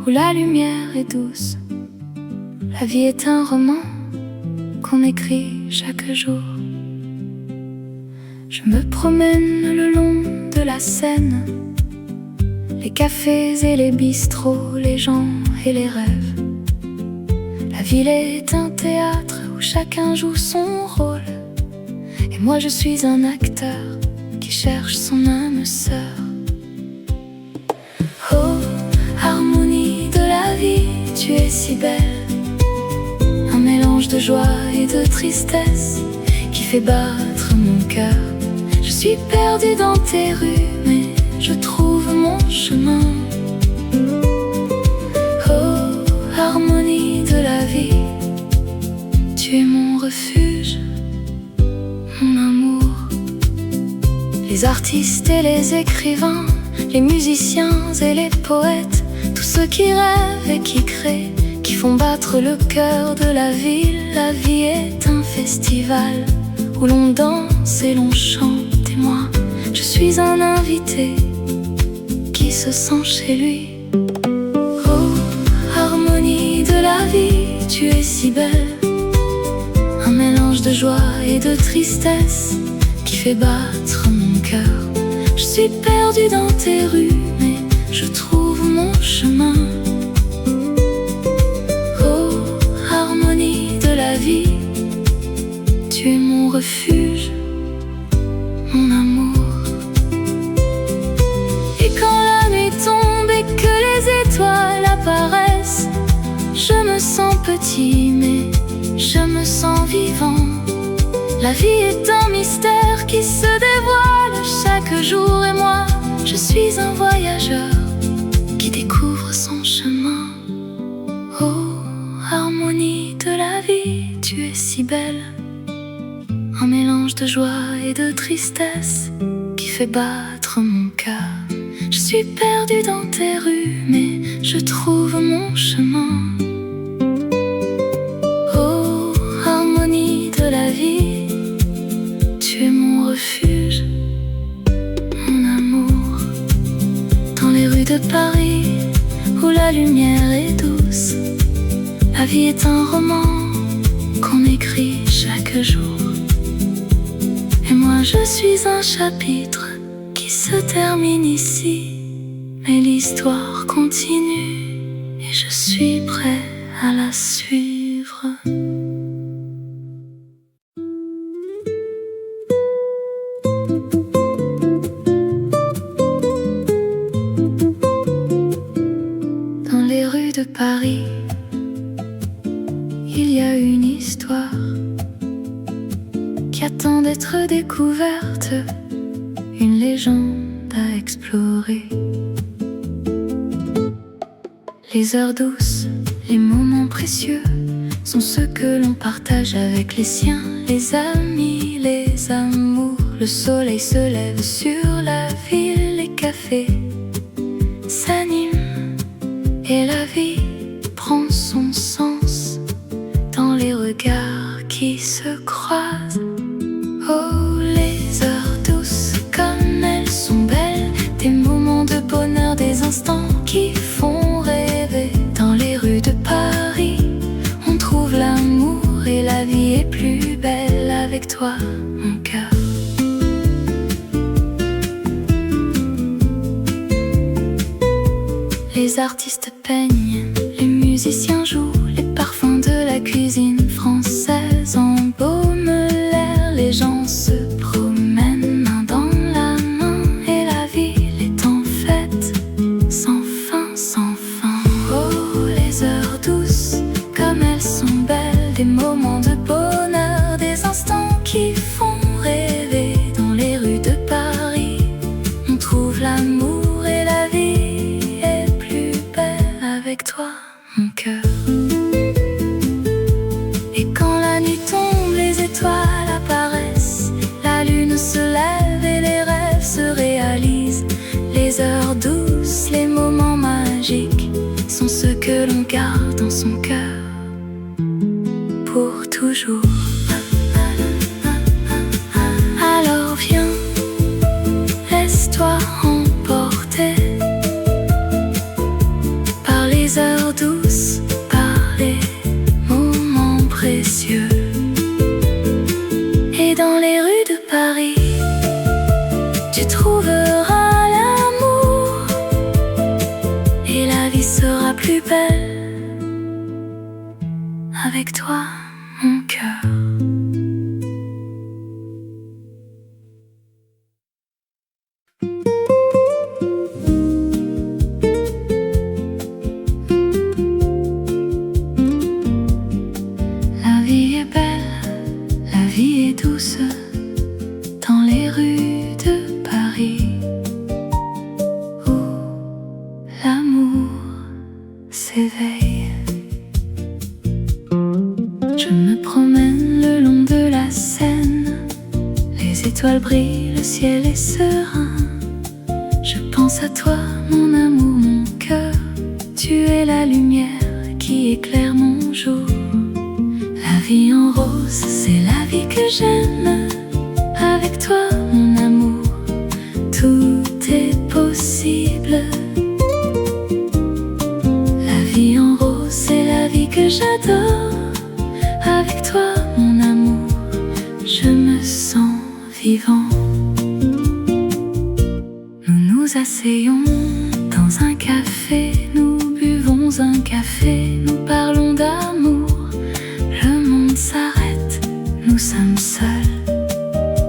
où la lumière est douce. La vie est un roman qu'on écrit chaque jour. Je me promène le long de la Seine, les cafés et les bistrots, les gens et les rêves. La ville est un théâtre où chacun joue son rôle, et moi je suis un acteur qui cherche son âme sœur. Oh, harmonie de la vie, tu es si belle, un mélange de joie et de tristesse qui fait battre mon cœur. Je suis perdu dans tes rues, mais je trouve mon chemin. Oh, harmonie de la vie, tu es mon refuge, mon amour. Les artistes et les écrivains, les musiciens et les poètes, tous ceux qui rêvent et qui créent, qui font battre le cœur de la ville. La vie est un festival où l'on danse et l'on chante, et moi, je suis un invité qui se sent chez lui. Oh, harmonie de la vie, tu es si belle, un mélange de joie et de tristesse qui fait battre mon cœur. Je suis perdu dans tes rues, mais je trouve mon chemin. Oh, harmonie de la vie, tu es mon refuge, mon amour. Et quand la nuit tombe et que les étoiles apparaissent, je me sens petit, mais je me sens vivant. La vie est un mystère qui se dévoile chaque jour, et moi, je suis un voyageur qui découvre son chemin. Oh, harmonie de la vie, tu es si belle, un mélange de joie et de tristesse qui fait battre mon cœur. Je suis perdu dans tes rues, mais je trouve mon chemin. Oh, harmonie de la vie, tu es mon refuge, mon amour. Dans les rues de Paris, où la lumière est douce, la vie est un roman qu'on écrit chaque jour. Et moi je suis un chapitre qui se termine ici, mais l'histoire continue et je suis prêt à la suivre. Dans les rues de Paris, il y a une histoire qui attend d'être découverte, une légende à explorer. Les heures douces, les moments précieux sont ceux que l'on partage avec les siens, les amis, les amours. Le soleil se lève sur la ville, les cafés s'animent et la vie prend son sens dans les regards qui se croisent. Oh, les heures douces, comme elles sont belles, des moments de bonheur, des instants qui font rêver. Dans les rues de Paris, on trouve l'amour et la vie est plus belle avec toi, mon cœur. Les artistes peignent, les musiciens jouent, les parfums de la cuisine française embaument l'air. Les gens se promènent main dans la main et la ville est en fête, sans fin, sans fin. Oh, les heures douces, comme elles sont belles, des moments de bonheur, des instants qui font rêver. Dans les rues de Paris, on trouve l'amour et la vie est plus belle avec toi, mon cœur. Et quand la nuit tombe, les étoiles apparaissent, la lune se lève et les rêves se réalisent. Les heures douces, les moments magiques sont ceux que l'on garde dans son cœur pour toujours. Alors viens, laisse-toi emporter par les heures tu trouveras l'amour et la vie sera plus belle avec toi, mon cœur. La vie est belle, la vie est douce dans les rues de Paris où l'amour s'éveille. Je me promène le long de la Seine, les étoiles brillent, le ciel est serein. Je pense à toi, mon amour, mon cœur, tu es la lumière qui éclaire mon jour. La vie en rose, c'est la vie que j'aime. Avec toi, mon amour, tout est possible. La vie en rose, c'est la vie que j'adore. Avec toi, mon amour, je me sens vivant. Nous nous asseyons dans un café, nous buvons un café, nous parlons d'amour. Le monde s'arrête, nous sommes seuls.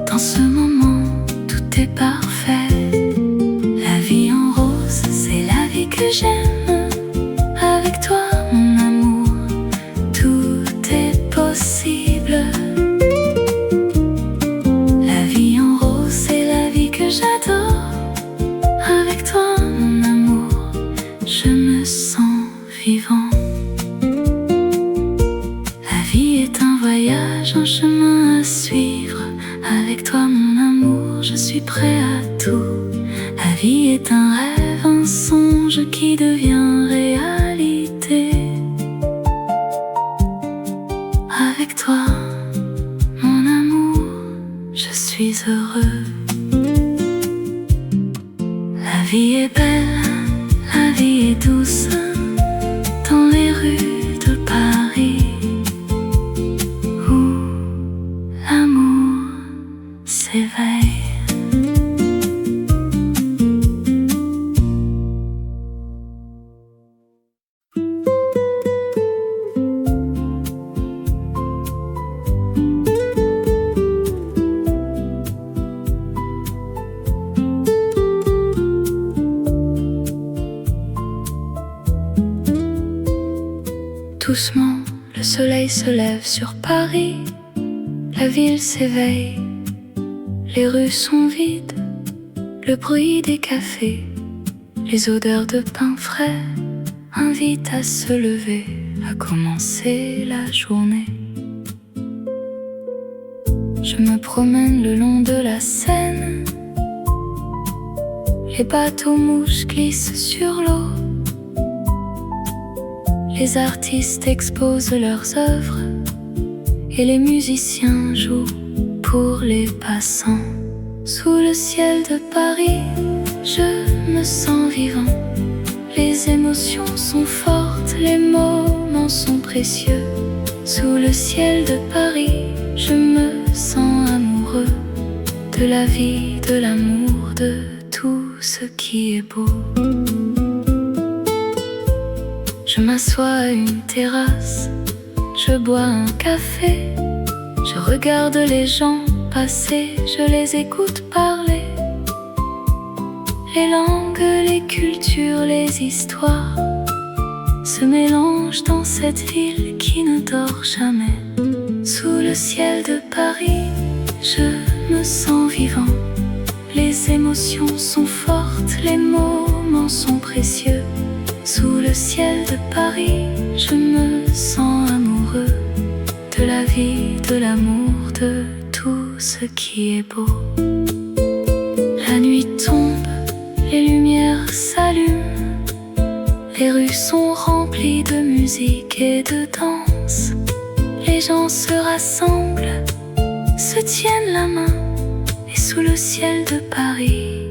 Dans ce moment, tout est parfait. La vie en rose, c'est la vie que j'aime. Avec toi, mon amour, tout est possible. La vie en rose, c'est la vie que j'adore. Avec toi, mon amour, je me sens vivant. La vie est un voyage, un chemin à suivre. Avec toi, mon amour, je suis prêt à tout. La vie est un rêve, un songe qui devient réalité. Avec toi, mon amour, je suis heureux. La vie est belle, la vie est douce dans les rues de Paris où l'amour s'éveille. Doucement, le soleil se lève sur Paris, la ville s'éveille, les rues sont vides, le bruit des cafés, les odeurs de pain frais invitent à se lever, à commencer la journée. Je me promène le long de la Seine, les bateaux mouches glissent sur l'eau. Les artistes exposent leurs œuvres et les musiciens jouent pour les passants. Sous le ciel de Paris, je me sens vivant. Les émotions sont fortes, les moments sont précieux. Sous le ciel de Paris, je me sens amoureux de la vie, de l'amour, de tout ce qui est beau. Je m'assois à une terrasse, je bois un café, je regarde les gens passer, je les écoute parler. Les langues, les cultures, les histoires se mélangent dans cette ville qui ne dort jamais. Sous le ciel de Paris, je me sens vivant. Les émotions sont fortes, les moments sont précieux. Sous le ciel de Paris, je me sens amoureux de la vie, de l'amour, de tout ce qui est beau. La nuit tombe, les lumières s'allument, les rues sont remplies de musique et de danse. Les gens se rassemblent, se tiennent la main, et sous le ciel de Paris,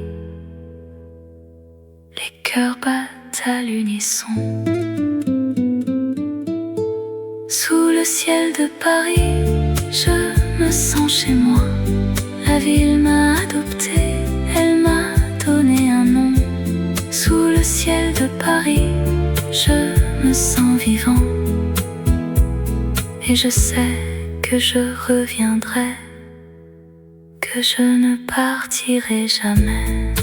les cœurs battent à l'unisson. Sous le ciel de Paris, je me sens chez moi. La ville m'a adopté, elle Paris, je me sens vivant. Et je sais que je reviendrai, que je ne partirai jamais.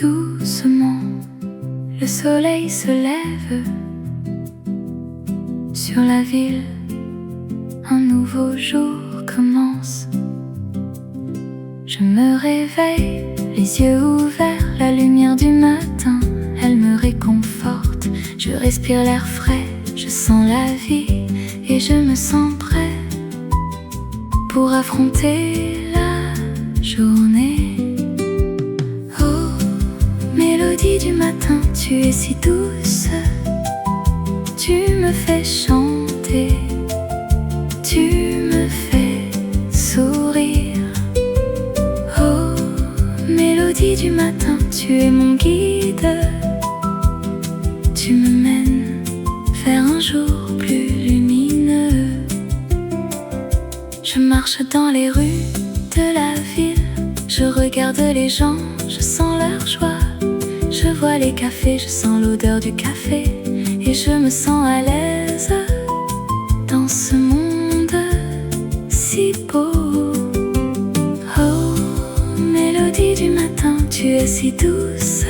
Doucement, le soleil se lève sur la ville, un nouveau jour commence. Je me réveille, les yeux ouverts, la lumière du matin, elle me réconforte. Je respire l'air frais, je sens la vie et je me sens prêt pour affronter la journée. Mélodie du matin, tu es si douce, tu me fais chanter, tu me fais sourire. Oh, mélodie du matin, tu es mon guide, tu me mènes vers un jour plus lumineux. Je marche dans les rues de la ville, je regarde les gens, je sens leur joie. Je vois les cafés, je sens l'odeur du café et je me sens à l'aise dans ce monde si beau. Oh, mélodie du matin, tu es si douce,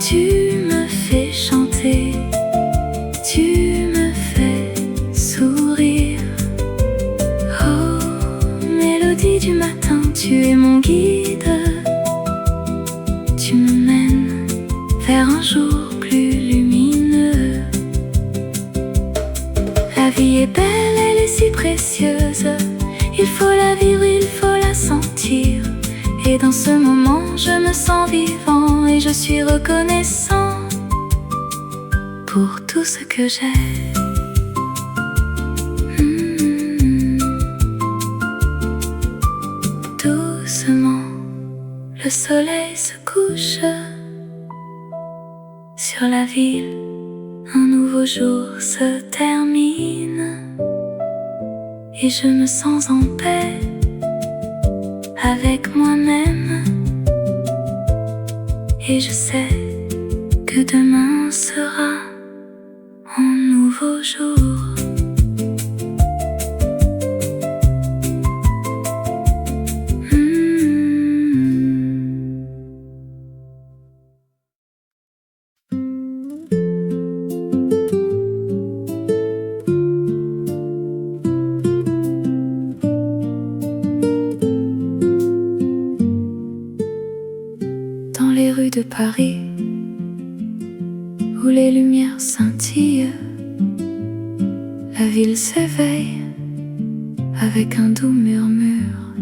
tu me fais chanter, tu me fais sourire. Oh, mélodie du matin, tu es mon guide, tu me mènes vers un jour plus lumineux. La vie est belle, elle est si précieuse, il faut la vivre, il faut la sentir. Et dans ce moment, je me sens vivant et je suis reconnaissant pour tout ce que j'ai. Doucement, le soleil se couche sur la ville, un nouveau jour se termine et je me sens en paix avec moi-même. Et je sais que demain sera un nouveau jour. Dans les rues de Paris, où les lumières scintillent, la ville s'éveille avec un doux murmure.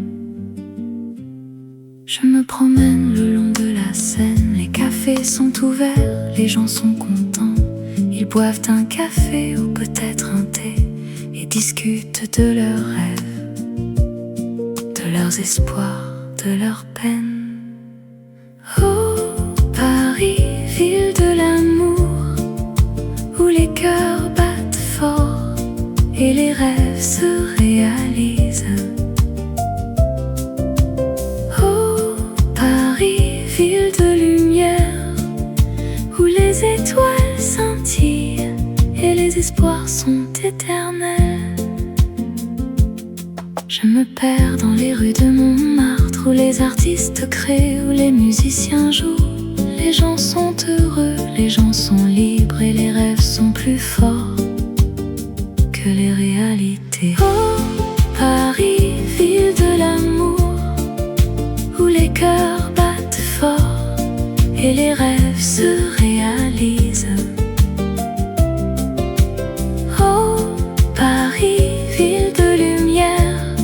Je me promène le long de la Seine, les cafés sont ouverts, les gens sont contents. Ils boivent un café ou peut-être un thé et discutent de leurs rêves, de leurs espoirs, de leurs peines. Oh, Paris, ville de l'amour, où les cœurs battent fort et les rêves se réalisent. Oh, Paris, ville de lumière, où les étoiles scintillent et les espoirs sont éternels. Je me perds dans les rues de Montmartre, où les artistes créent, où les musiciens jouent. Les gens sont heureux, les gens sont libres et les rêves sont plus forts que les réalités. Oh, Paris, ville de l'amour, où les cœurs battent fort et les rêves se réalisent. Oh, Paris, ville de lumière,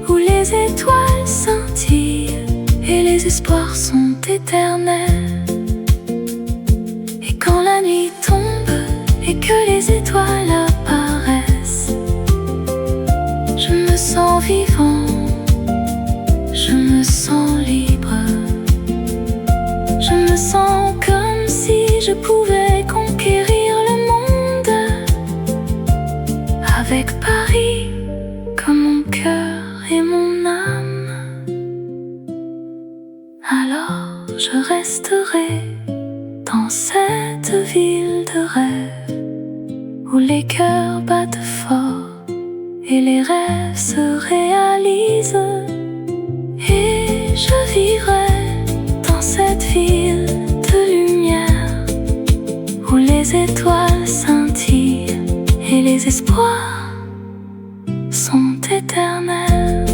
où les étoiles scintillent et les espoirs sont éternels. avec Paris comme mon cœur et mon âme. Alors je resterai dans cette ville de rêve où les cœurs battent fort et les rêves se réalisent. Et je vivrai dans cette ville de lumière où les étoiles scintillent et les espoirs sont éternels.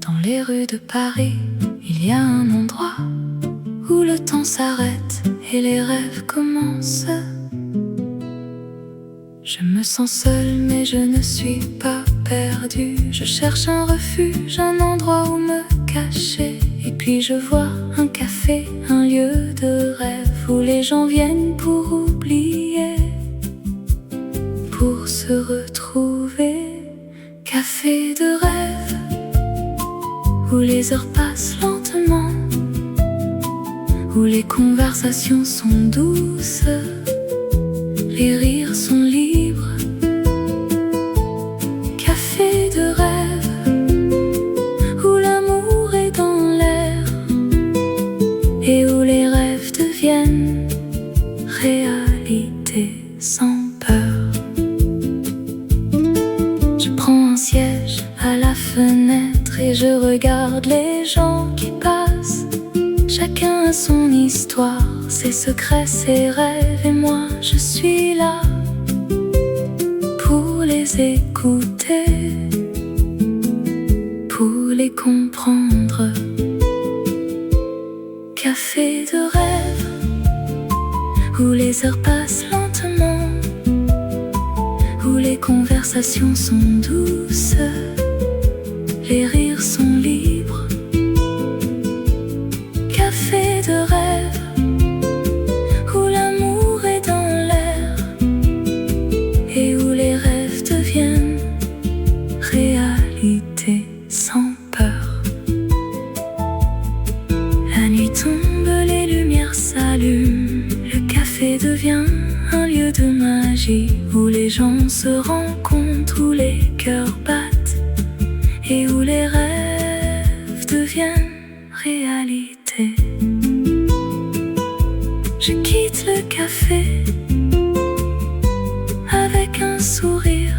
Dans les rues de Paris, il y a un endroit où le temps s'arrête et les rêves commencent. Je me sens seule mais je ne suis pas perdue. Je cherche un refuge, un endroit où me cacher. Et puis je vois un café, un lieu de rêve où les gens viennent pour oublier, pour se retrouver. Café de rêve où les heures passent lentement, où les conversations sont douces, les rires sont libres. Café de rêve où l'amour est dans l'air et où les rêves deviennent réalité sans peur. Je prends un siège à la fenêtre et je regarde les gens qui passent. Chacun a son histoire, ses secrets, ses rêves. Et moi je suis là pour les écouter, pour les comprendre. Café de rêve où les heures passent lentement, où les conversations sont douces, les rires sont libres. Café de rêve où l'amour est dans l'air et où les rêves deviennent réalité sans peur. La nuit tombe, les lumières s'allument. Le café devient un lieu de magie où les gens se rencontrent, où les cœurs battent et où les rêves deviennent réalité. Je quitte le café avec un sourire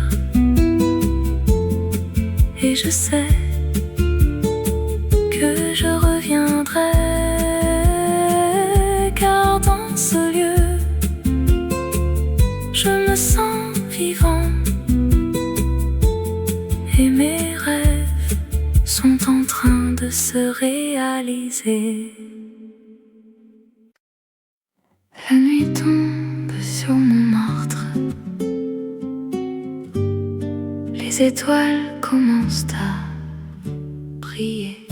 et je sais que je reviendrai, car dans ce lieu je me sens vivant et mes rêves sont en train de se réaliser. La nuit tombe sur Montmartre, les étoiles commencent à briller.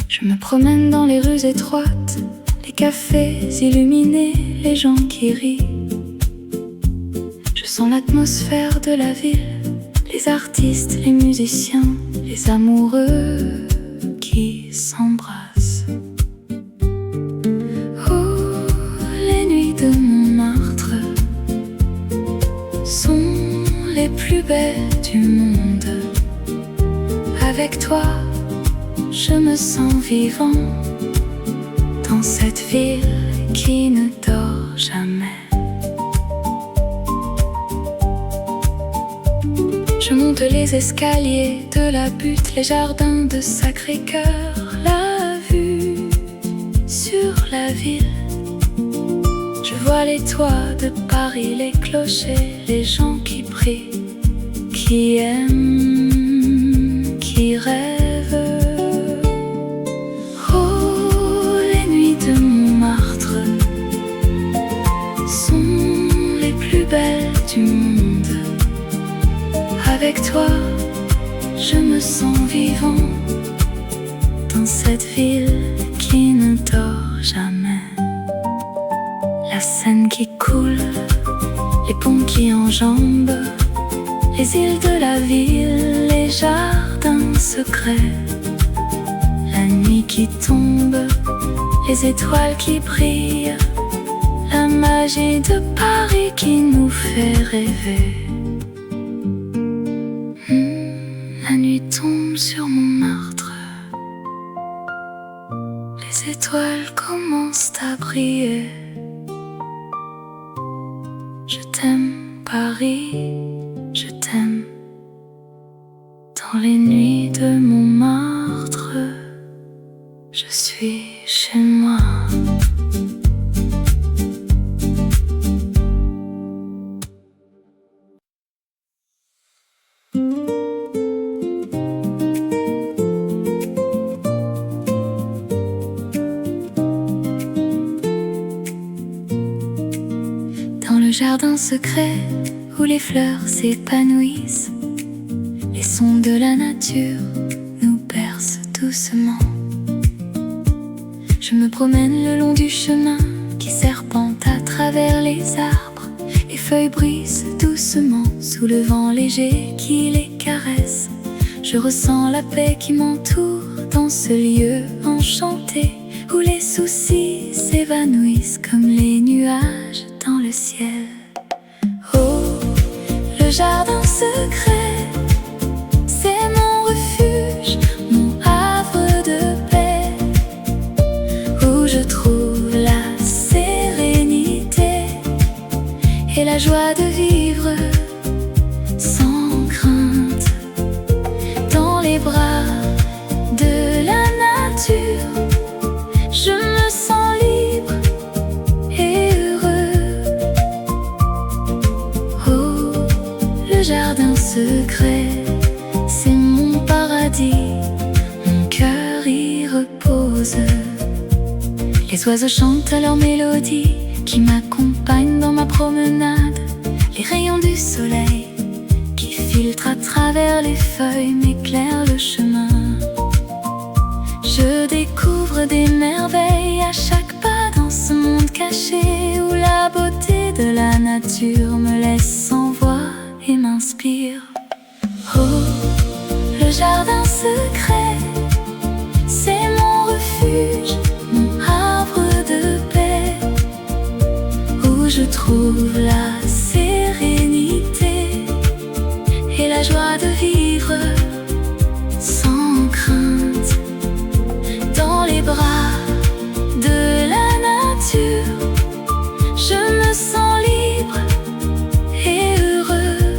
Je me promène dans les rues étroites, les cafés illuminés, les gens qui rient. Je sens l'atmosphère de la ville, les artistes, les musiciens, les amoureux qui s'embrassent. Oh, les nuits de Montmartre sont les plus belles du monde. Avec toi, je me sens vivant dans cette ville qui ne dort jamais. Je monte les escaliers de la butte, les jardins de Sacré-Cœur, la vue sur la ville. Je vois les toits de Paris, les clochers, les gens qui prient, qui aiment, qui rêvent. Oh, les nuits de Montmartre sont les plus belles du monde. Avec toi, je me sens vivant dans cette ville qui ne dort jamais. La Seine qui coule, les ponts qui enjambent les îles de la ville, les jardins secrets. La nuit qui tombe, les étoiles qui brillent, la magie de Paris qui nous fait rêver. La nuit tombe sur Montmartre, les étoiles commencent à briller. Je t'aime Paris, je t'aime. Dans les nuits de Montmartre, je suis chez moi. Dans le jardin secret où les fleurs s'épanouissent, les sons de la nature nous bercent doucement. Je me promène le long du chemin qui serpente à travers les arbres. Les feuilles brisent doucement sous le vent léger qui les caresse. Je ressens la paix qui m'entoure dans ce lieu enchanté où les soucis s'évanouissent comme les nuages dans le ciel. Oh, le jardin secret, c'est mon refuge, mon havre de paix, où je trouve la sérénité et la joie de vivre sans crainte. Dans les bras de la nature, je me sens libre et heureux. Oh, le jardin secret, c'est mon paradis, mon cœur y repose. Les oiseaux chantent leur mélodie qui m'accompagne dans ma promenade. Les rayons du soleil qui filtrent à travers les feuilles m'éclairent le chemin. Je découvre des merveilles à chaque pas dans ce monde caché où la beauté de la nature me laisse sans voix et m'inspire. Oh, le jardin secret, c'est mon refuge, mon havre de paix, où je trouve la sérénité et la joie de vivre sans crainte. Dans les bras de la nature, je me sens libre et heureux.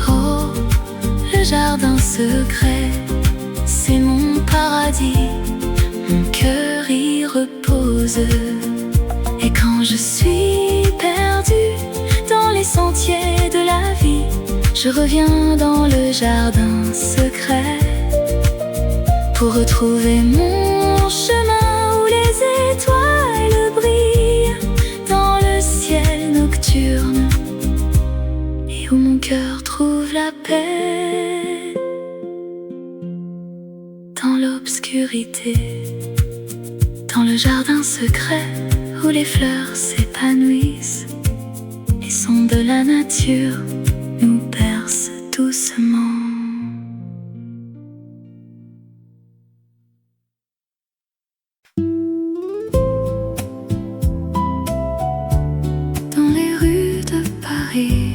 Oh, le jardin secret, c'est mon paradis, mon cœur y repose. Et quand je suis perdue dans les sentiers de la vie, je reviens dans le jardin secret pour retrouver mon chemin où les étoiles brillent dans le ciel nocturne et où mon cœur trouve la paix dans l'obscurité. Dans le jardin secret où les fleurs s'épanouissent, les sons de la nature nous bercent doucement. Dans les rues de Paris,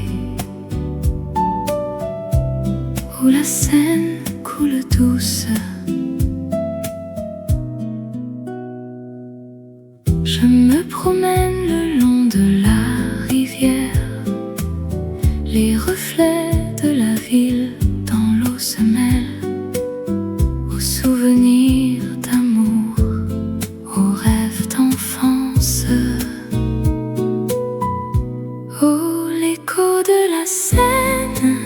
où la Seine coule douce, je me promène le long de la rivière. Les reflets de la ville dans l'eau se mêlent aux souvenirs d'amour, aux rêves d'enfance. Oh, l'écho de la Seine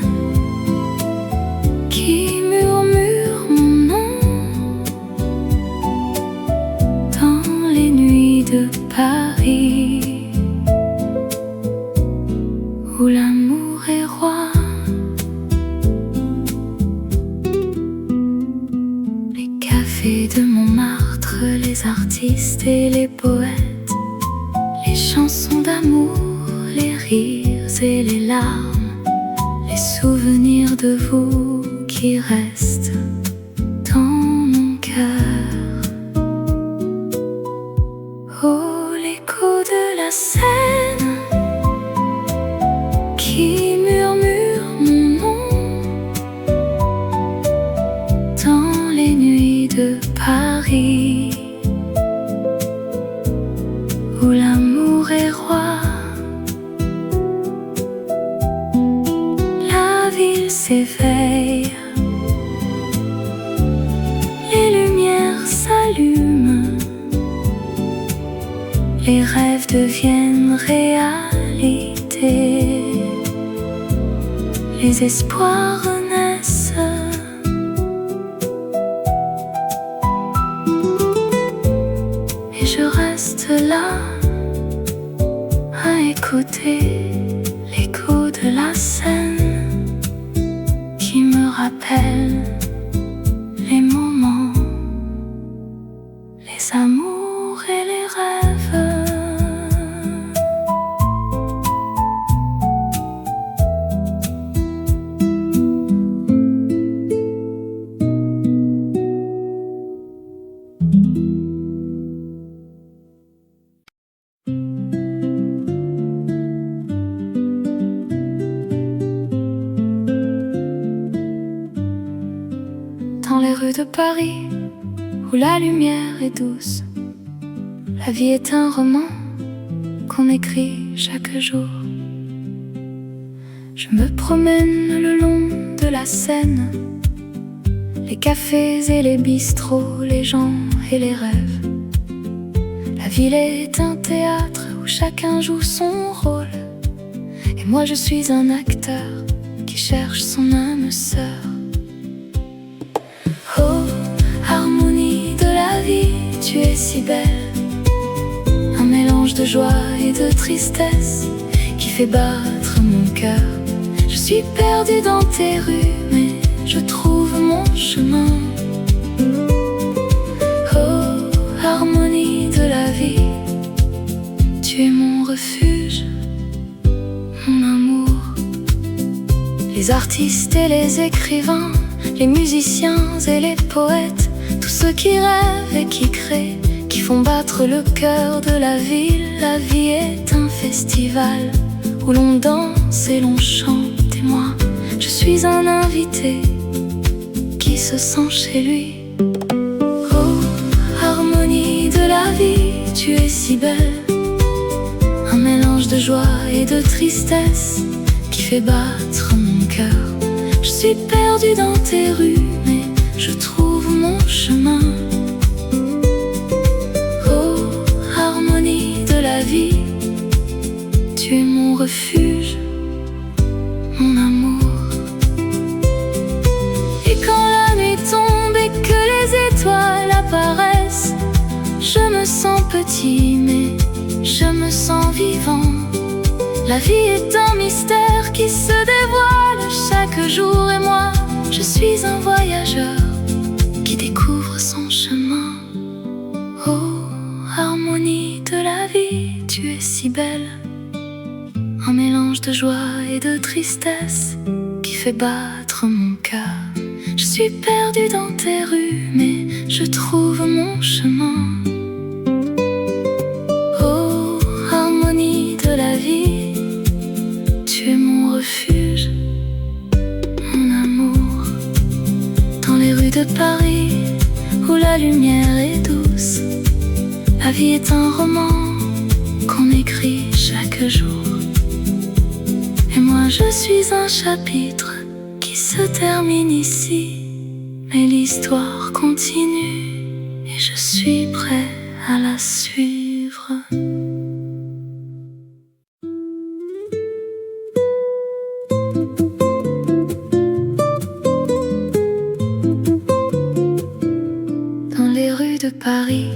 qui murmure mon nom dans les nuits de Paris, où l'amour est roi. Les cafés de Montmartre, les artistes et les poètes, les chansons d'amour, les rires et les larmes, les souvenirs de vous qui restent dans mon cœur. Oh, l'écho de la Seine qui murmure mon nom dans les nuits de Paris, où l'amour est roi. La ville s'éveille, les lumières s'allument, les rêves deviennent réalité, les espoirs renaissent. Et je reste là à écouter l'écho de la Seine qui me rappelle les moments, les amours et les rêves. Dans les rues de Paris, où la lumière est douce, la vie est un roman qu'on écrit chaque jour. Je me promène le long de la Seine, les cafés et les bistrots, les gens et les rêves. La ville est un théâtre où chacun joue son rôle, et moi je suis un acteur qui cherche son âme sœur. Oh, harmonie de la vie, tu es si belle, un mélange de joie et de tristesse qui fait battre mon cœur. Je suis perdue dans tes rues, mais je trouve mon chemin. Oh, harmonie de la vie, tu es mon refuge, mon amour. Les artistes et les écrivains, les musiciens et les poètes, tous ceux qui rêvent et qui créent, qui font battre le cœur de la ville. La vie est un festival où l'on danse et l'on chante, et moi, je suis un invité qui se sent chez lui. Oh, harmonie de la vie, tu es si belle, un mélange de joie et de tristesse qui fait battre mon cœur. Je suis perdue dans tes rues, mais je trouve mon chemin. Oh, harmonie de la vie, tu es mon refuge, mon amour. Et quand la nuit tombe et que les étoiles apparaissent, je me sens petit, mais je me sens vivant. La vie est un mystère qui se dévoile chaque jour, et moi, je suis un voyageur qui découvre son chemin. Oh, harmonie de la vie, tu es si belle, un mélange de joie et de tristesse qui fait battre mon cœur. Je suis perdue dans tes rues, mais je trouve mon chemin. Oh, harmonie de la vie, tu es mon refuge, mon amour. Dans les rues de Paris, où la lumière est douce, la vie est un roman qu'on écrit chaque jour. Et moi je suis un chapitre qui se termine ici, mais l'histoire continue et je suis prêt à la suivre. Dans les rues de Paris,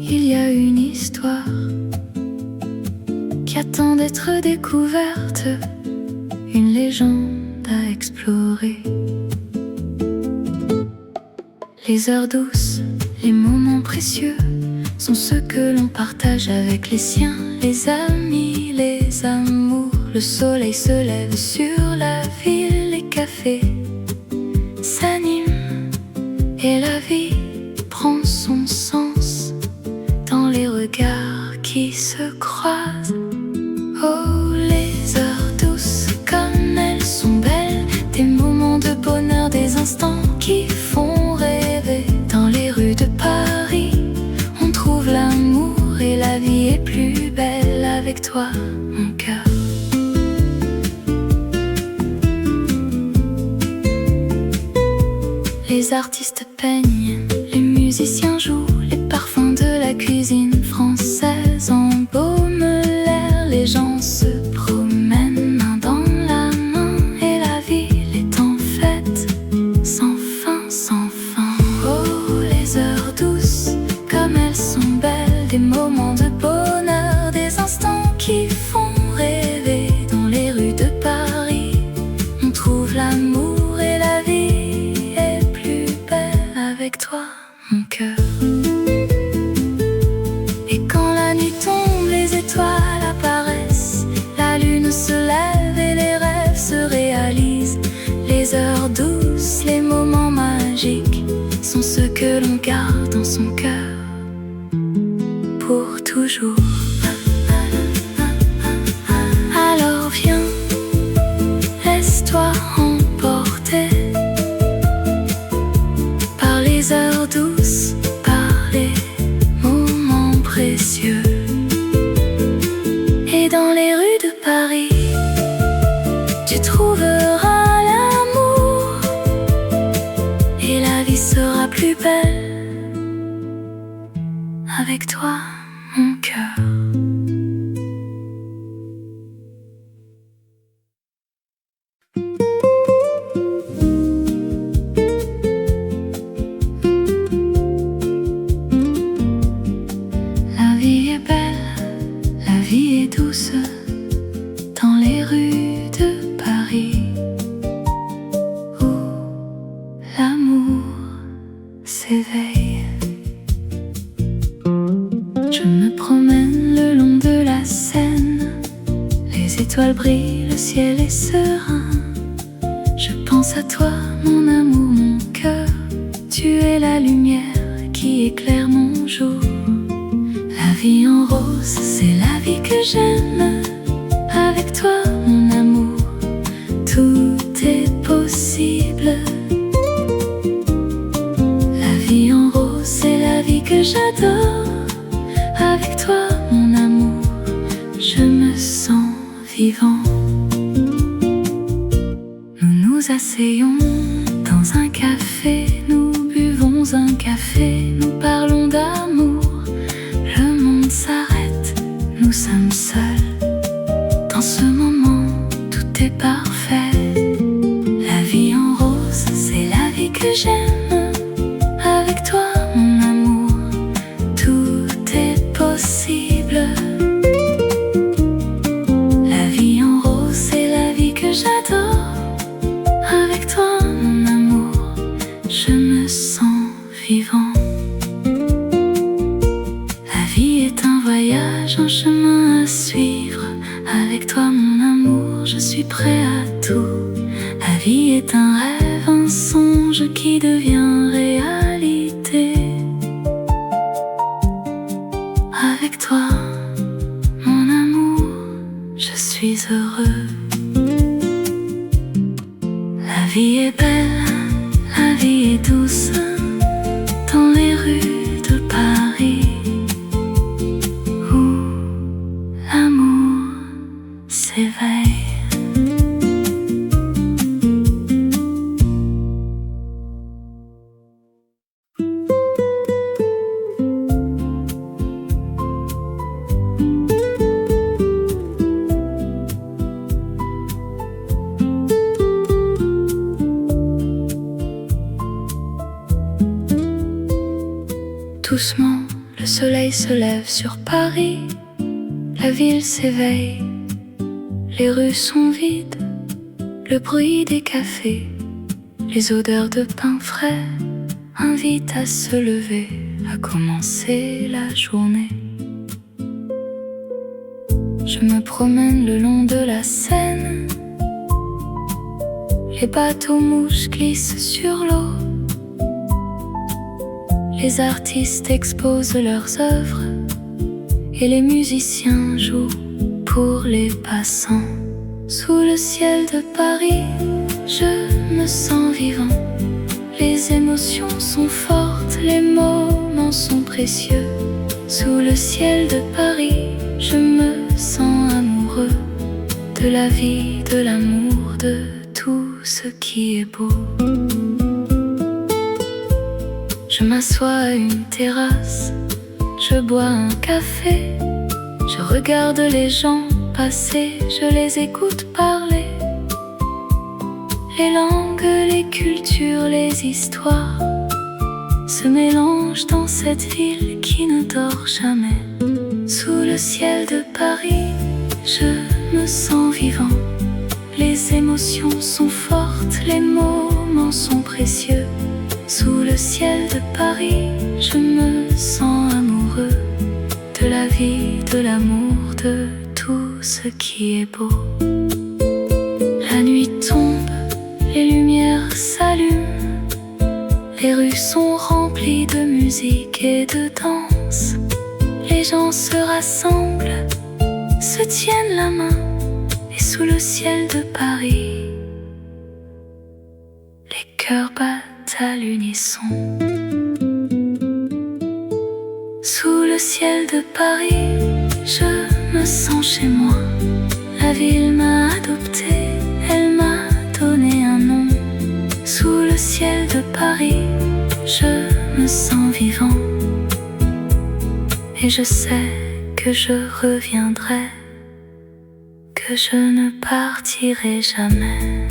il y a une histoire qui attend d'être découverte raconte une légende à explorer. Les heures douces, les moments précieux sont ceux que l'on partage avec les siens, les amis, les amours. Le soleil se lève sur la ville, les cafés s'animent et la vie prend son sens dans les regards qui se croisent. Oh, les heures douces, comme elles sont belles, des moments de bonheur, des instants qui font rêver. Dans les rues de Paris, on trouve l'amour et la vie est plus belle avec toi, mon cœur. Les artistes peignent, les musiciens jouent, les parfums de la cuisine française embaument l'air. Les gens se promènent main dans la main et la ville est en fête, sans fin, sans fin. Oh, les heures douces, comme elles sont belles, des moments de bonheur, des instants qui font rêver. Dans les rues de Paris, on trouve l'amour et la vie est plus belle avec toi, mon cœur. Et quand la nuit tombe, les étoiles apparaissent, la lune se lève et les rêves se réalisent. Les heures douces, les moments magiques sont ceux que l'on garde dans son cœur pour toujours. Alors viens, laisse-toi emporter par les heures douces, par les moments précieux. Et dans les rues de Paris, tu trouveras l'amour et la vie sera plus belle avec toi, mon cœur. La vie est belle, la vie est douce dans les rues de Paris où l'amour s'éveille. Je me promène le long de la Seine, les étoiles brillent, le ciel est serein. Je pense à toi, mon amour, mon cœur, tu es la lumière qui éclaire mon jour. La vie en rose, c'est la vie que j'aime. Avec toi, mon amour, tout est possible. La vie en rose, c'est la vie que j'adore. Avec toi, mon amour, je me sens vivant. Nous nous asseyons dans un café, nous buvons un café, nous parlons d'amour. Le monde s'arrête, nous sommes seuls. Dans ce moment, tout est parfait. La vie en rose, c'est la vie que j'aime. Avec toi, mon amour, tout est possible. La vie en rose, c'est la vie que j'adore. Avec toi, mon amour, je me sens vivant. La vie est un voyage, un chemin à suivre. Avec toi, mon amour, je suis prêt à tout. La vie est un rêve, un songe qui devient réalité. Avec toi, mon amour, je suis heureux. La vie est belle, la vie est douce dans les rues de Paris où l'amour s'éveille. Doucement, le soleil se lève sur Paris, la ville s'éveille, Les rues sont vides, le bruit des cafés, les odeurs de pain frais invitent à se lever, à commencer la journée. Je me promène le long de la Seine, les bateaux mouches glissent sur l'eau, les artistes exposent leurs œuvres et les musiciens jouent pour les passants. Sous le ciel de Paris, je me sens vivant. Les émotions sont fortes, les moments sont précieux. Sous le ciel de Paris, je me sens amoureux de la vie, de l'amour, de tout ce qui est beau. Je m'assois à une terrasse, je bois un café, je regarde les gens passer, je les écoute parler. Les langues, les cultures, les histoires se mélangent dans cette ville qui ne dort jamais. Sous le ciel de Paris, je me sens vivant. Les émotions sont fortes, les moments sont précieux. Sous le ciel de Paris, je me sens amoureux de la vie, de l'amour, de tout ce qui est beau. La nuit tombe, les lumières s'allument, les rues sont remplies de musique et de danse. Les gens se rassemblent, se tiennent la main, et sous le ciel de Paris, les cœurs battent à l'unisson. Sous le ciel de Paris, je me sens chez moi. La ville m'a adopté, elle m'a donné un nom. Sous le ciel de Paris, je me sens vivant. Et je sais que je reviendrai, que je ne partirai jamais.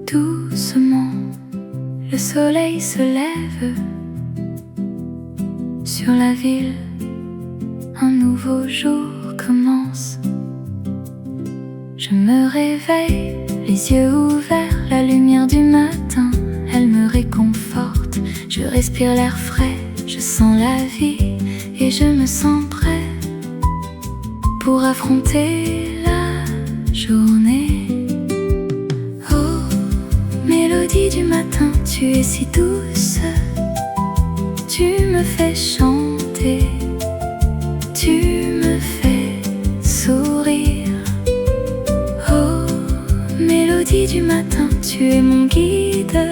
Doucement, le soleil se lève sur la ville, un nouveau jour commence. Je me réveille, les yeux ouverts, la lumière du matin, elle me réconforte. Je respire l'air frais, je sens la vie et je me sens prêt pour affronter la journée. Mélodie du matin, tu es si douce, tu me fais chanter, tu me fais sourire. Oh, mélodie du matin, tu es mon guide,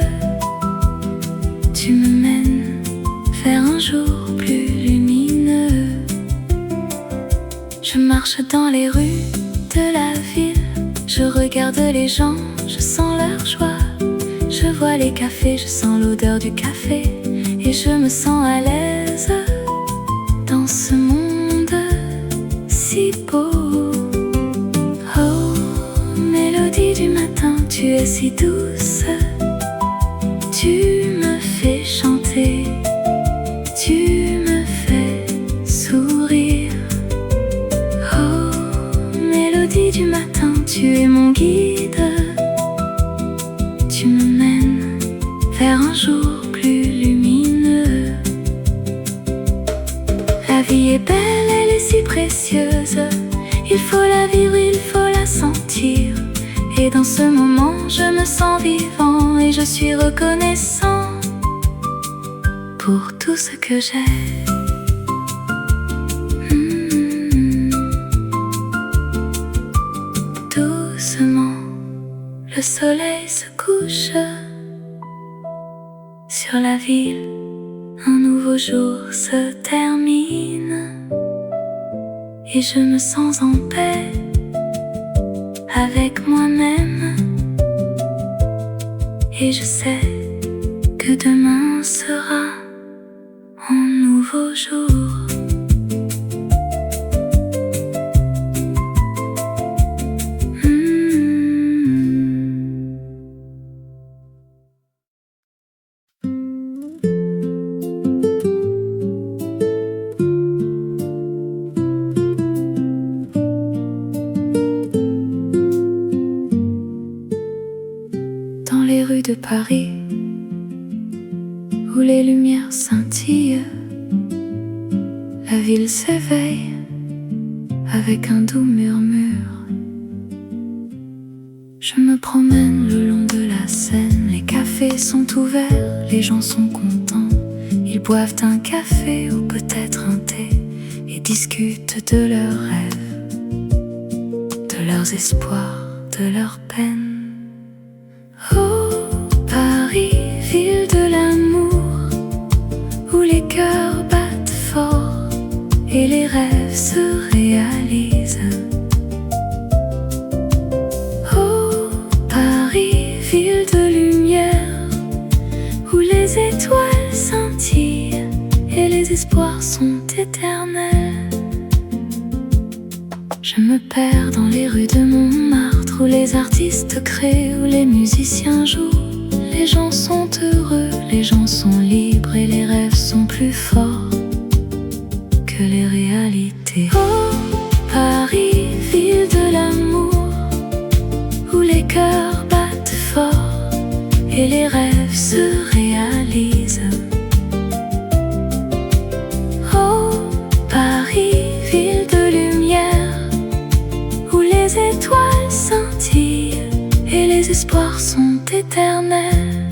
tu me mènes vers un jour plus lumineux. Je marche dans les rues de la ville, je regarde les gens, je sens leur joie. Je vois les cafés, je sens l'odeur du café et je me sens à l'aise dans ce monde si beau. Oh, mélodie du matin, tu es si douce, tu me fais chanter, tu me fais sourire. Oh, mélodie du matin, tu es mon guide, tu me mènes vers un jour plus lumineux. La vie est belle, elle est si précieuse, il faut la vivre, il faut la sentir. Et dans ce moment, je me sens vivant et je suis reconnaissant pour tout ce que j'ai. Doucement, le soleil se couche sur la ville, un nouveau jour se termine et je me sens en paix avec moi-même. Et je sais que demain sera un nouveau jour. Dans les rues de Paris, où les lumières scintillent, la ville s'éveille avec un doux murmure. Je me promène le long de la Seine, les cafés sont ouverts, les gens sont contents. Ils boivent un café ou peut-être un thé et discutent de leurs rêves, de leurs espoirs, de leurs peines. Oh, Paris, ville de l'amour, où les cœurs battent fort et les rêves se réalisent. Oh, Paris, ville de lumière, où les étoiles scintillent et les espoirs sont éternels. Je me perds dans les rues de Montmartre, où les artistes créent, où les musiciens jouent. Les gens sont heureux, les gens sont libres et les rêves sont plus forts que les réalités. Oh, Paris, ville de l'amour, où les cœurs battent fort et les rêves se réalisent. Oh, Paris, ville de lumière, où les étoiles scintillent et les espoirs sont éternels.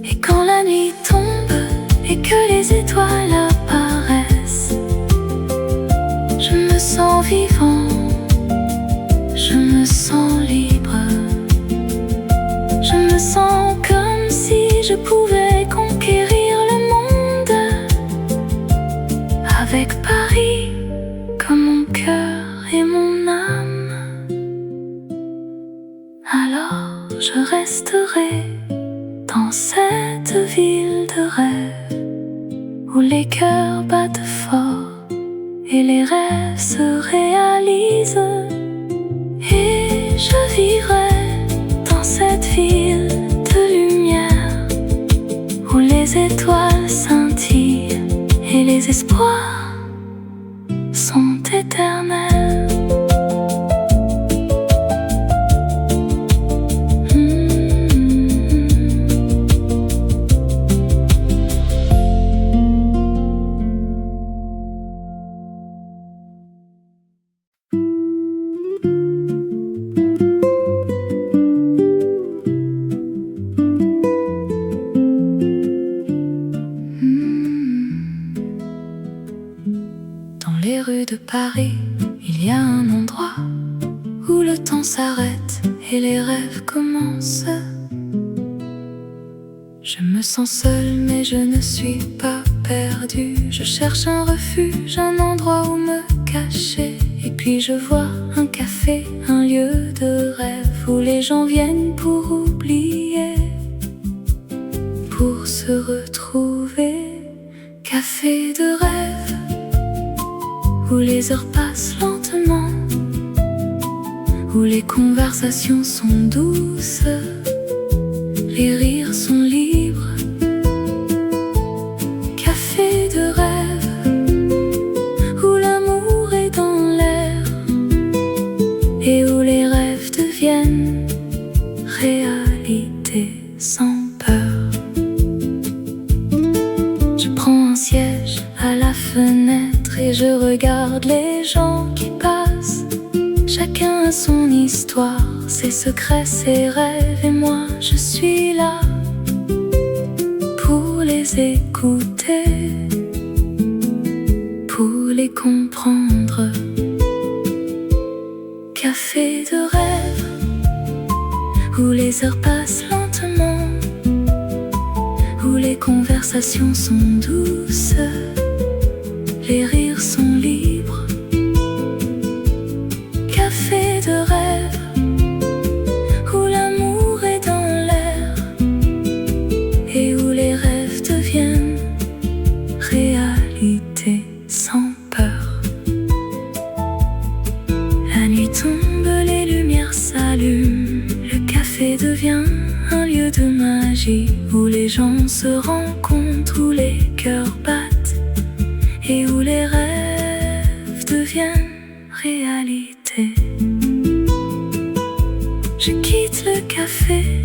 Et quand la nuit tombe et que les étoiles apparaissent, je me sens vivant, je me sens libre. Je me sens comme si je pouvais conquérir le monde, avec Paris comme mon cœur et mon âme. Alors je resterai dans cette ville de rêve, où les cœurs battent fort et les rêves se réalisent. Et je vivrai dans cette ville de lumière, où les étoiles scintillent et les espoirs sont éternels. Dans les rues de Paris, il y a un endroit où le temps s'arrête et les rêves commencent. Je me sens seule mais je ne suis pas perdue. Je cherche un refuge, un endroit où me cacher. Et puis je vois un café, un lieu de rêve, où les gens viennent pour oublier, pour se retrouver. Café de rêve, où les heures passent lentement, où les conversations sont douces, les rires sont libres. Café de rêve, où l'amour est dans l'air et où les rêves deviennent réalité sans peur. Je prends un siège à la fenêtre et je regarde les gens qui passent. Chacun a son histoire, ses secrets, ses rêves, et moi je suis là pour les écouter, pour les comprendre. Café de rêve, où les heures passent lentement, où les conversations sont douces, les rires sont libres. Café café de rêve où l'amour est dans l'air et où les rêves deviennent réalité sans peur. La nuit tombe, les lumières s'allument, le café devient un lieu de magie où les gens se rencontrent, où les cœurs battent et où les rêves deviennent réalité. Je quitte le café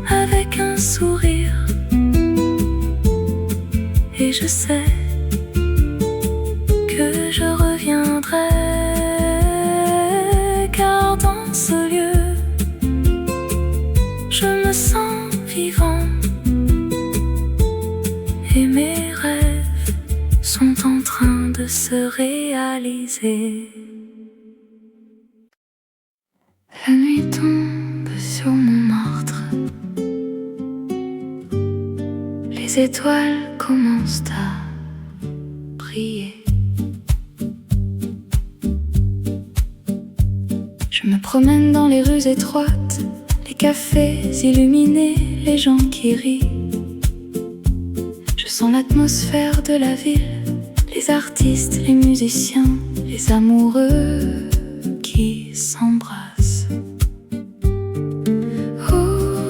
avec un sourire et je sais que je reviendrai, car dans ce lieu je me sens vivant et mes rêves sont en train de se réaliser. La nuit tombe sur Montmartre, les étoiles commencent à briller. Je me promène dans les rues étroites, les cafés illuminés, les gens qui rient. Je sens l'atmosphère de la ville, les artistes, les musiciens, les amoureux qui s'embrassent. Oh,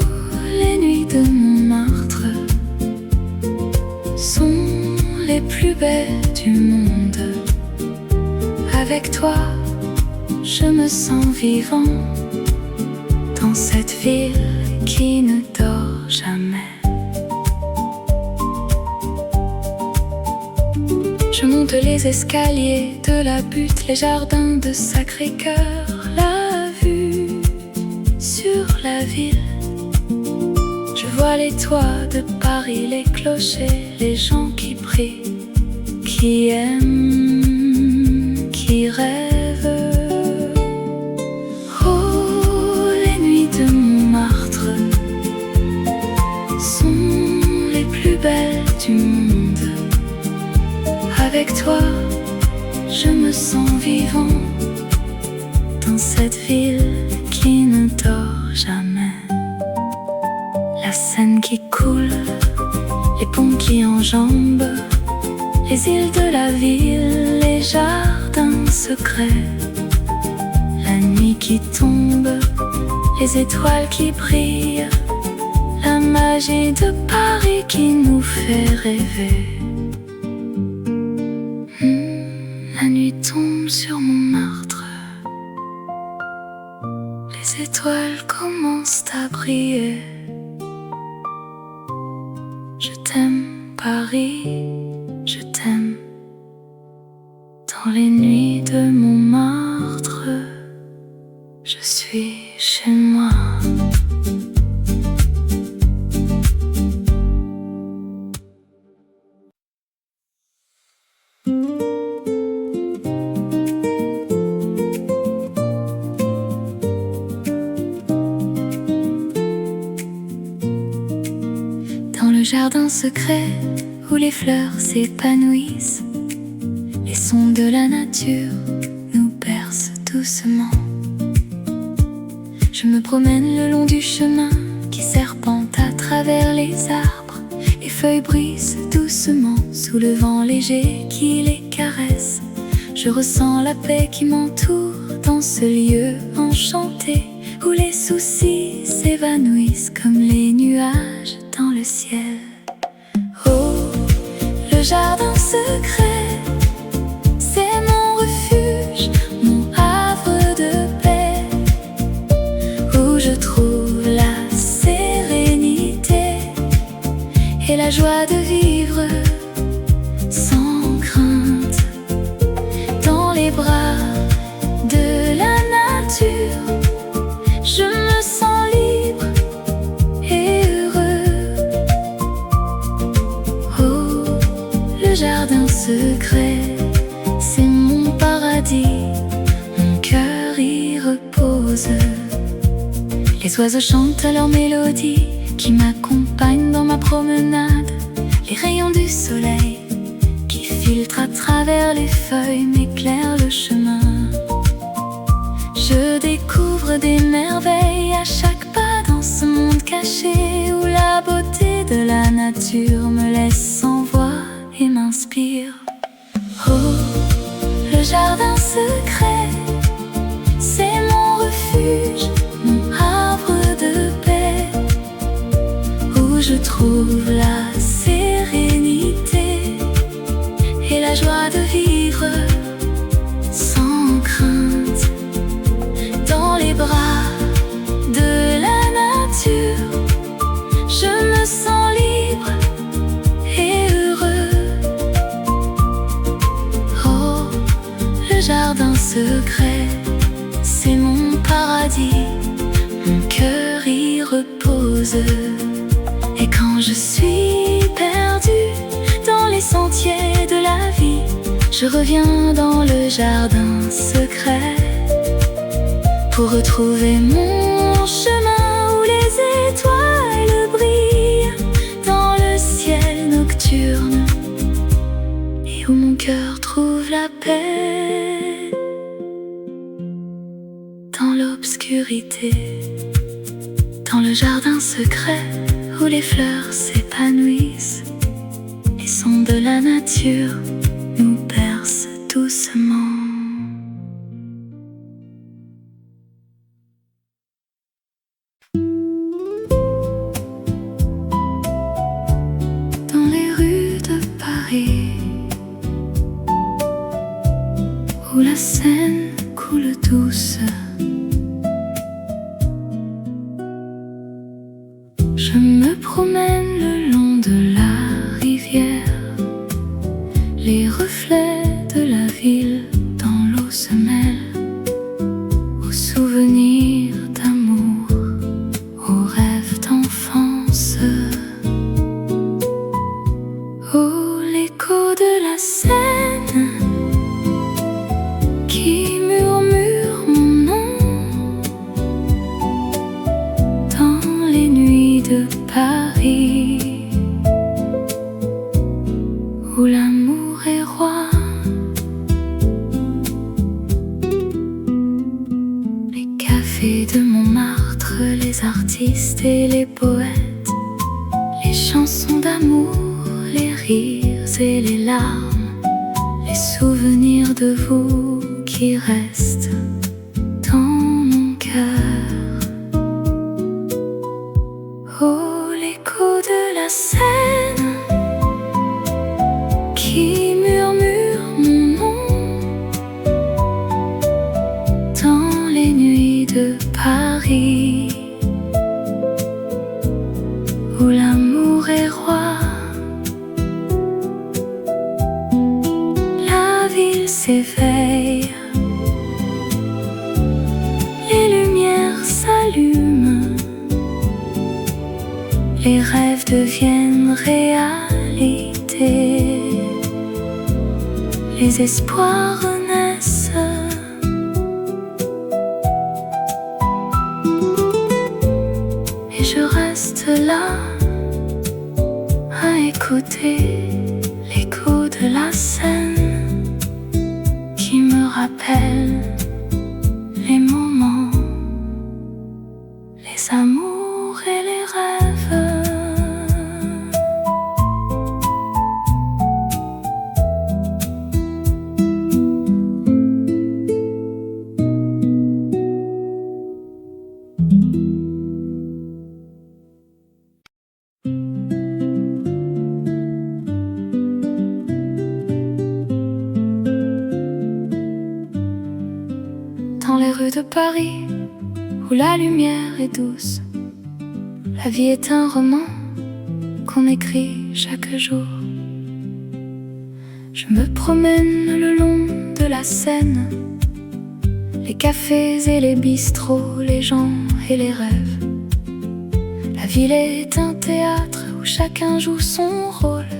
les nuits de Montmartre sont les plus belles du monde. Avec toi, je me sens vivant dans cette ville qui ne dort jamais. Je monte les escaliers de la butte, les jardins de Sacré-Cœur, la vue sur la ville. Je vois les toits de Paris, les clochers, les gens qui prient, qui aiment, qui rêvent. Oh, les nuits de Montmartre sont les plus belles du monde. Avec toi, je me sens vivant dans cette ville qui ne dort jamais. La Seine qui coule, les ponts qui enjambent, les îles de la ville, les jardins secrets. La nuit qui tombe, les étoiles qui brillent, la magie de Paris qui nous fait rêver. La nuit tombe sur Montmartre, les étoiles commencent à briller. Je t'aime Paris, je t'aime. Dans les nuits de Montmartre, je suis chez moi. Le jardin secret où les fleurs s'épanouissent, les sons de la nature nous bercent doucement. Je me promène le long du chemin qui serpente à travers les arbres. Les feuilles brisent doucement sous le vent léger qui les caresse. Je ressens la paix qui m'entoure dans ce lieu enchanté où les soucis s'évanouissent comme les nuages dans le ciel. Oh, le jardin secret, c'est mon refuge, mon havre de paix, où je trouve la sérénité et la joie de vivre sans crainte. Dans les bras de la nature, je me sens libre et heureux. Oh, le jardin secret, c'est mon paradis, mon cœur y repose. Les oiseaux chantent leur mélodie qui m'accompagnent dans ma promenade. Les rayons du soleil qui filtrent à travers les feuilles m'éclairent le chemin. cachée où la beauté de la nature me laisse sans voix et m'inspire. Oh, le jardin secret, c'est mon refuge, mon havre de paix, où je trouve la sérénité et la joie de vivre sans crainte. Dans les bras de la nature, je me sens libre et heureux. Oh, le jardin secret, c'est mon paradis, mon cœur y repose. Et quand je suis perdue dans les sentiers de la vie, je reviens dans le jardin secret pour retrouver mon chemin où les étoiles brillent dans le ciel nocturne et où mon cœur trouve la paix dans l'obscurité. Dans le jardin secret où les fleurs s'épanouissent, les sons de la nature nous bercent doucement. Dans les rues de Paris, où la Seine coule douce, je me promène le long de la rivière. Les reflets de la ville dans l'eau se mêlent aux souvenirs d'amour, aux rêves d'enfance. Oh, l'écho de la Seine qui murmure mon nom dans les nuits de Paris, où l'amour est roi. Les cafés de Montmartre, les artistes et les poètes, les chansons d'amour, les rires et les larmes, les souvenirs de vous qui restent dans mon cœur. Oh, l'écho de la Seine qui murmure mon nom dans les nuits de Paris, où l'amour est roi. La ville s'éveille, les lumières s'allument, les rêves deviennent réalité, les espoirs renaissent. Et je reste là à écouter l'écho de la Seine qui me rappelle les moments, les amours et les rêves. Dans les rues de Paris, où la lumière est douce, la vie est un roman qu'on écrit chaque jour. Je me promène le long de la Seine, les cafés et les bistrots, les gens et les rêves. La ville est un théâtre où chacun joue son rôle,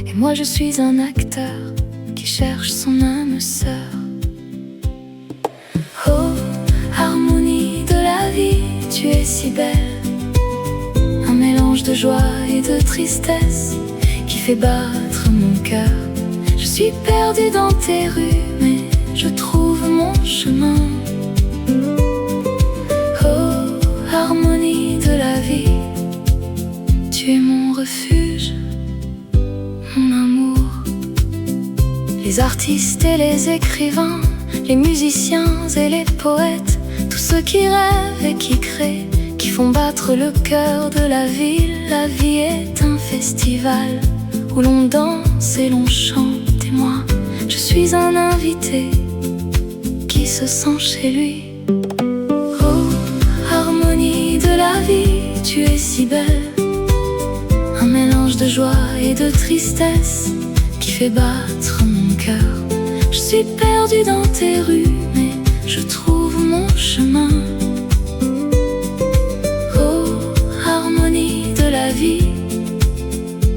et moi je suis un acteur qui cherche son âme sœur. Oh, harmonie de la vie, tu es si belle, un mélange de joie et de tristesse qui fait battre mon cœur. Je suis perdue dans tes rues, mais je trouve mon chemin. Oh, harmonie de la vie, artistes et les écrivains, les musiciens et les poètes, tous ceux qui rêvent et qui créent, qui font battre le cœur de la ville. La vie est un festival où l'on danse et l'on chante. Et moi, je suis un invité qui se sent chez lui. Oh, harmonie de la vie, tu es si belle. Un mélange de joie et de tristesse qui fait battre mon cœur. Je suis perdu dans tes rues, mais je trouve mon chemin. Oh, harmonie de la vie,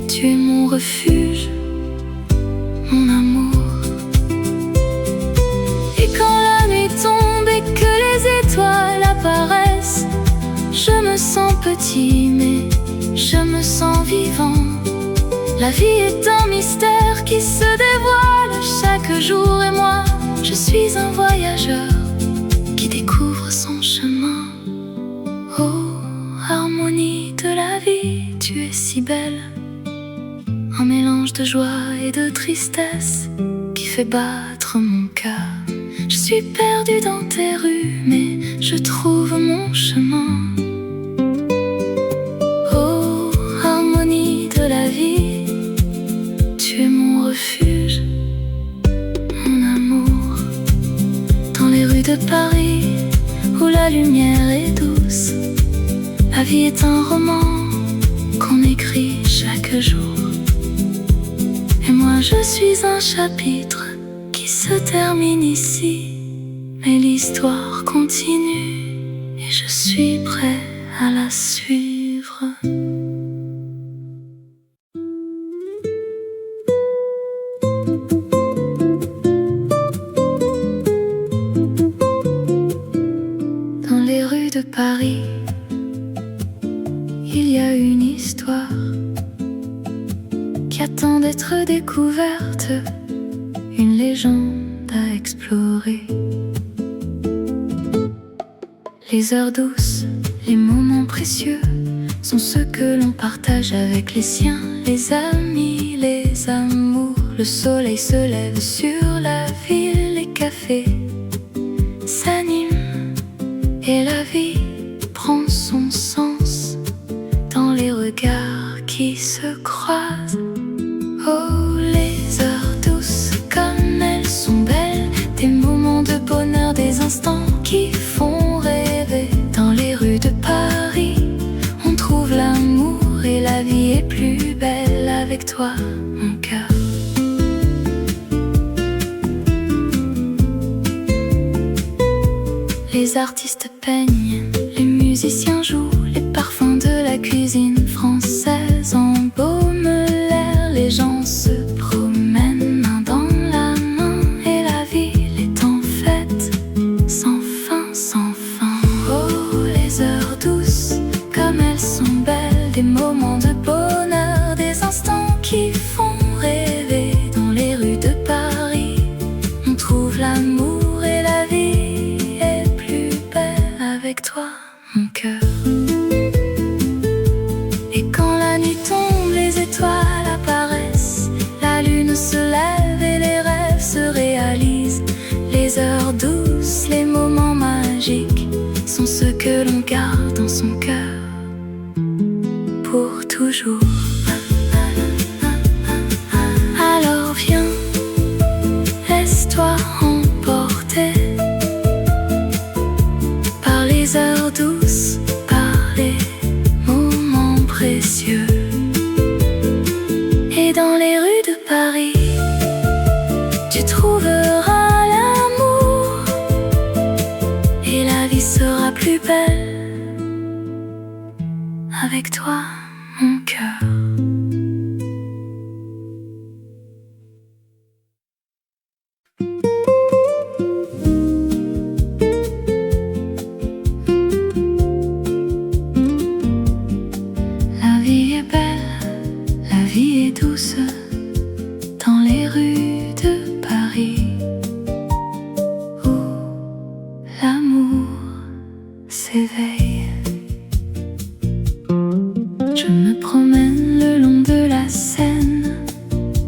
tu es mon refuge, mon amour. Et quand la nuit tombe et que les étoiles apparaissent, je me sens petit, mais je me sens vivant. La vie est un mystère qui se dévoile chaque jour. Et moi, je suis un voyageur qui découvre son chemin. Oh, harmonie de la vie, tu es si belle. Un mélange de joie et de tristesse qui fait battre mon cœur. Je suis perdu dans tes rues, mais je trouve mon chemin. Oh, harmonie de la vie, tu es mon refuge, mon amour. Dans les rues de Paris, où la lumière est douce, la vie est un roman qu'on écrit chaque jour. Et moi je suis un chapitre qui se termine ici, mais l'histoire continue et je suis prêt à la suivre. Dans les rues de Paris, il y a une histoire qui attend d'être découverte, une légende à explorer. Les heures douces, les moments précieux sont ceux que l'on partage avec les siens, les amis, les amours. Le soleil se lève sur la ville, les cafés s'animent et la vie prend son sens dans les regards qui se croisent. Oh, les heures douces, comme elles sont belles, des moments de bonheur, des instants qui font rêver. Dans les rues de Paris, on trouve l'amour et la vie est plus belle avec toi, mon cœur. Les artistes peignent, les musiciens jouent, les parfums de la cuisine française embaument l'air. Les gens se promènent main dans la main et la ville est en fête, sans fin, sans fin. Oh, les heures douces, comme elles sont belles, des moments de bonheur, des instants qui font rêver. Dans les rues de Paris, on trouve l'amour et la vie est plus belle avec toi, mon cœur. Et quand la nuit tombe, les étoiles apparaissent, la lune se lève et les rêves se réalisent. Les heures douces, les moments magiques sont ceux que l'on garde dans son cœur pour toujours. Alors viens, laisse-toi emporter par les heures douces, par les moments précieux. Et dans les rues de Paris, tu trouveras l'amour et la vie sera plus belle avec toi, mon cœur. La vie est belle, la vie est douce dans les rues de Paris, où l'amour s'éveille. Je me promène le long de la Seine,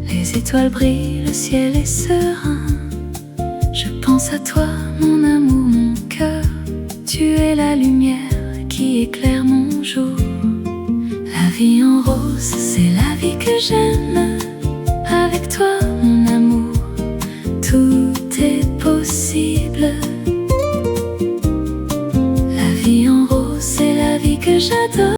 les étoiles brillent ciel est serein. Je pense à toi, mon amour, mon cœur. Tu es la lumière qui éclaire mon jour. La vie en rose, c'est la vie que j'aime. Avec toi, mon amour, tout est possible. La vie en rose, c'est la vie que j'adore.